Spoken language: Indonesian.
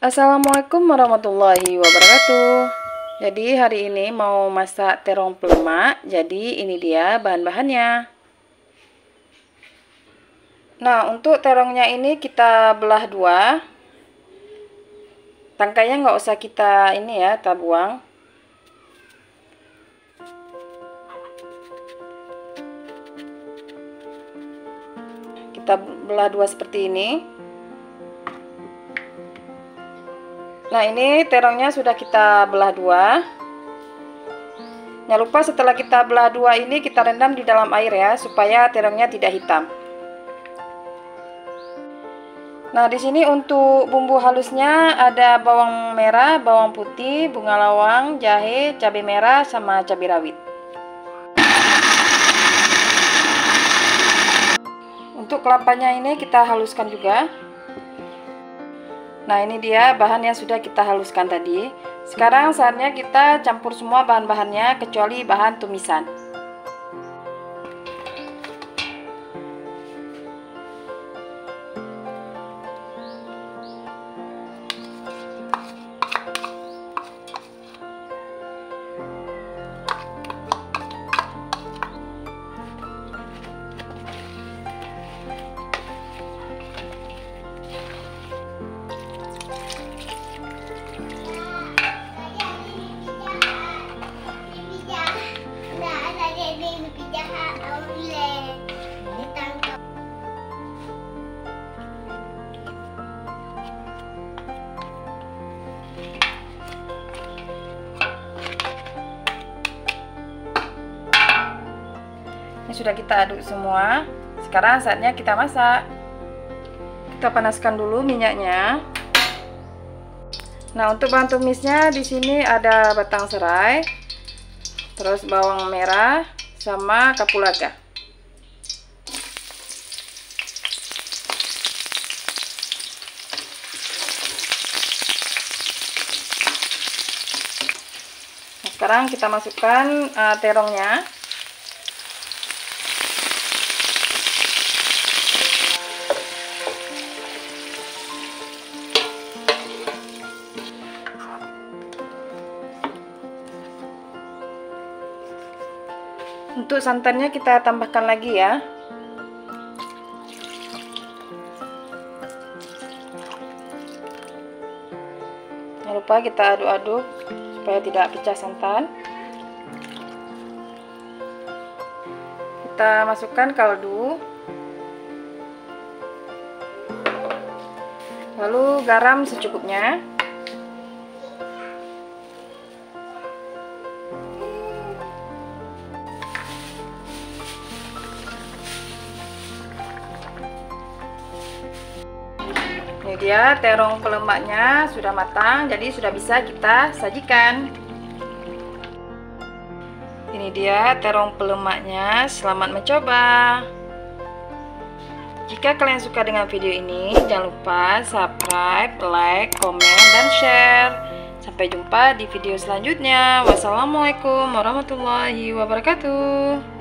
Assalamualaikum warahmatullahi wabarakatuh. Jadi hari ini mau masak terong pelemak. Jadi ini dia bahan-bahannya. Nah, untuk terongnya ini kita belah dua. Tangkainya nggak usah kita kita buang. Kita belah dua seperti ini. Nah, ini terongnya sudah kita belah dua. Jangan lupa setelah kita belah dua ini kita rendam di dalam air ya, supaya terongnya tidak hitam. Nah, di sini untuk bumbu halusnya ada bawang merah, bawang putih, bunga lawang, jahe, cabai merah, sama cabai rawit. Untuk kelapanya ini kita haluskan juga. Nah, ini dia bahan yang sudah kita haluskan tadi. Sekarang saatnya kita campur semua bahan-bahannya kecuali bahan tumisan. Ini sudah kita aduk semua. Sekarang saatnya kita masak. Kita panaskan dulu minyaknya. Nah, untuk bahan tumisnya di sini ada batang serai, terus bawang merah sama kapulaga. Nah, sekarang kita masukkan terongnya. Untuk santannya kita tambahkan lagi ya. Jangan lupa kita aduk-aduk supaya tidak pecah santan. Kita masukkan kaldu. Lalu garam secukupnya. Ini dia terong pelemaknya sudah matang, jadi sudah bisa kita sajikan. Ini dia terong pelemaknya. Selamat mencoba. Jika kalian suka dengan video ini, jangan lupa subscribe, like, komen, dan share. Sampai jumpa di video selanjutnya. Wassalamualaikum warahmatullahi wabarakatuh.